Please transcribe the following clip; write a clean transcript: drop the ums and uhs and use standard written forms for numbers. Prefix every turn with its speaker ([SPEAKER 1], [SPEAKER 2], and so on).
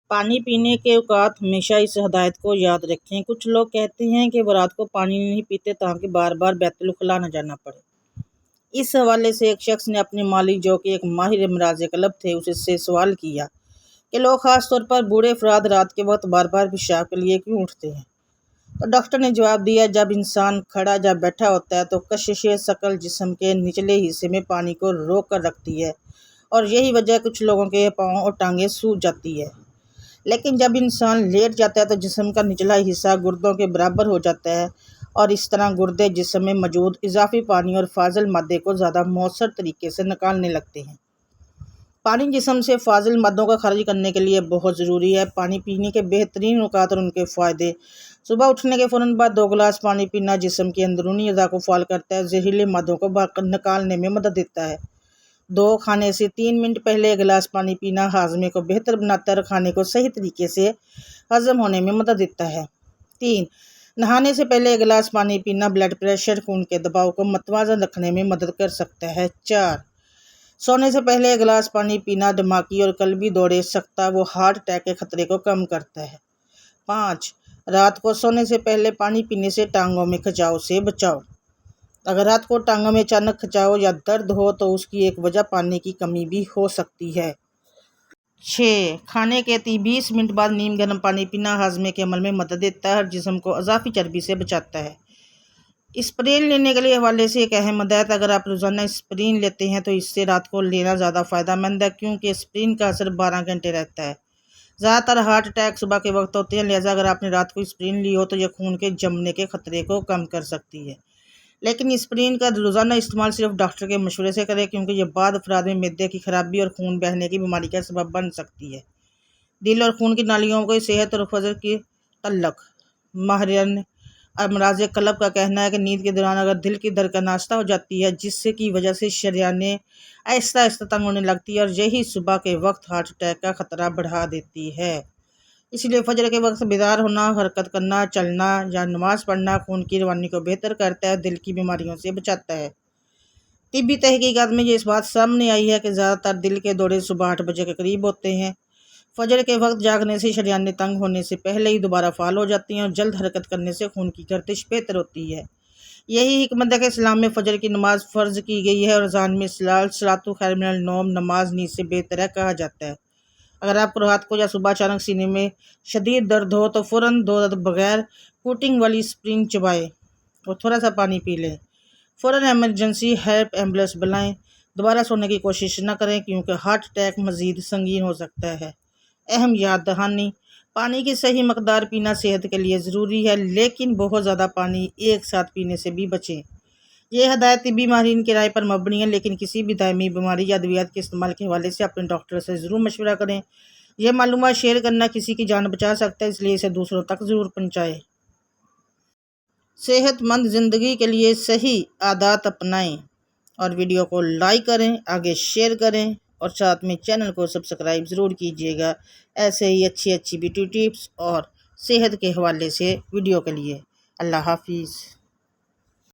[SPEAKER 1] پانی پینے کے اوقات ہمیشہ اس ہدایت کو یاد رکھیں۔ کچھ لوگ کہتے ہیں کہ وہ رات کو پانی نہیں پیتے تاکہ بار بار بیت الخلاء نہ جانا پڑے۔ اس حوالے سے ایک شخص نے اپنے مالک جو کہ ایک ماہر امراض قلب تھے اس سے سوال کیا کہ لوگ خاص طور پر بوڑھے افراد رات کے وقت بار بار پیشاب کے لیے کیوں اٹھتے ہیں؟ تو ڈاکٹر نے جواب دیا، جب انسان کھڑا یا بیٹھا ہوتا ہے تو کشش ثقل جسم کے نچلے حصے میں پانی کو روک کر رکھتی ہے اور یہی وجہ کچھ لوگوں کے پاؤں اور ٹانگیں سوج جاتی ہے۔ لیکن جب انسان لیٹ جاتا ہے تو جسم کا نچلا حصہ گردوں کے برابر ہو جاتا ہے اور اس طرح گردے جسم میں موجود اضافی پانی اور فاضل مادے کو زیادہ مؤثر طریقے سے نکالنے لگتے ہیں۔ پانی جسم سے فاضل مادوں کو خارج کرنے کے لیے بہت ضروری ہے۔ پانی پینے کے بہترین اوقات اور ان کے فائدے: صبح اٹھنے کے فوراً بعد 2 گلاس پانی پینا جسم کی اندرونی اعضاء کو فعال کرتا ہے، زہریلے مادوں کو نکالنے میں مدد دیتا ہے۔ 2 کھانے سے 3 منٹ پہلے 1 گلاس پانی پینا ہاضمے کو بہتر بناتا ہے اور کھانے کو صحیح طریقے سے ہضم ہونے میں مدد دیتا ہے۔ 3 نہانے سے پہلے 1 گلاس پانی پینا بلڈ پریشر، خون کے دباؤ کو متوازن رکھنے میں مدد کر سکتا ہے۔ 4 سونے سے پہلے 1 گلاس پانی پینا دماغی اور قلبی دورے، سکتہ و ہارٹ اٹیک کے خطرے کو کم کرتا ہے۔ 5 رات کو سونے سے پہلے پانی پینے سے ٹانگوں میں کھچاؤ سے بچاؤ۔ اگر رات کو ٹانگوں میں اچانک کھچاؤ یا درد ہو تو اس کی ایک وجہ پانی کی کمی بھی ہو سکتی ہے۔ 6 کھانے کے 20 منٹ بعد نیم گرم پانی پینا ہاضمے کے عمل میں مدد دیتا ہے اور جسم کو اضافی چربی سے بچاتا ہے۔ اسپرین لینے کے حوالے سے ایک اہم ہدایت: اگر آپ روزانہ اسپرین لیتے ہیں تو اس سے رات کو لینا زیادہ فائدہ مند ہے کیونکہ اسپرین کا اثر 12 گھنٹے رہتا ہے۔ زیادہ تر ہارٹ اٹیک صبح کے وقت ہوتے ہیں، لہٰذا اگر آپ نے رات کو اسپرین لی ہو تو یہ خون کے جمنے کے خطرے کو کم کر سکتی ہے۔ لیکن اسپرین کا روزانہ استعمال صرف ڈاکٹر کے مشورے سے کریں کیونکہ یہ بعض افراد میں معدے کی خرابی اور خون بہنے کی بیماری کا سبب بن سکتی ہے۔ دل اور خون کی نالیوں کی صحت اور حفاظت کی تعلق: ماہرین امراض قلب کا کہنا ہے کہ نیند کے دوران اگر دل کی دھڑکن آہستہ ہو جاتی ہے جس کی وجہ سے شریانیں آہستہ آہستہ تنگ ہونے لگتی ہے اور یہی صبح کے وقت ہارٹ اٹیک کا خطرہ بڑھا دیتی ہے۔ اس لیے فجر کے وقت بیدار ہونا، حرکت کرنا، چلنا یا نماز پڑھنا خون کی روانی کو بہتر کرتا ہے، دل کی بیماریوں سے بچاتا ہے۔ طبی تحقیقات میں یہ اس بات سامنے آئی ہے کہ زیادہ تر دل کے دورے صبح 8 بجے کے قریب ہوتے ہیں۔ فجر کے وقت جاگنے سے شریانیں تنگ ہونے سے پہلے ہی دوبارہ فعال ہو جاتی ہیں اور جلد حرکت کرنے سے خون کی گردش بہتر ہوتی ہے۔ یہی حکمت ہے کہ اسلام میں فجر کی نماز فرض کی گئی ہے اور اذان میں صلاۃ خیر من النوم، نماز نیند سے بہتر ہے کہا جاتا ہے۔ اگر آپ کو رات کو یا صبح اچانک سینے میں شدید درد ہو تو فوراً 2 عدد بغیر کوٹنگ والی اسپرین چبائیں اور تھوڑا سا پانی پی لیں۔ فوراً ایمرجنسی ہیلپ ایمبولینس بلائیں۔ دوبارہ سونے کی کوشش نہ کریں کیونکہ ہارٹ اٹیک مزید سنگین ہو سکتا ہے۔ اہم یاد دہانی: پانی کی صحیح مقدار پینا صحت کے لیے ضروری ہے لیکن بہت زیادہ پانی ایک ساتھ پینے سے بھی بچیں۔ یہ ہدایت طبی ماہرین کی رائے پر مبنی ہے لیکن کسی بھی دائمی بیماری یا ادویات کے استعمال کے حوالے سے اپنے ڈاکٹر سے ضرور مشورہ کریں۔ یہ معلومات شیئر کرنا کسی کی جان بچا سکتا ہے، اس لیے اسے دوسروں تک ضرور پہنچائیں۔ صحت مند زندگی کے لیے صحیح عادات اپنائیں اور ویڈیو کو لائک کریں، آگے شیئر کریں اور ساتھ میں چینل کو سبسکرائب ضرور کیجیے گا ایسے ہی اچھی بیوٹی ٹپس اور صحت کے حوالے سے ویڈیو کے لیے۔ اللہ حافظ۔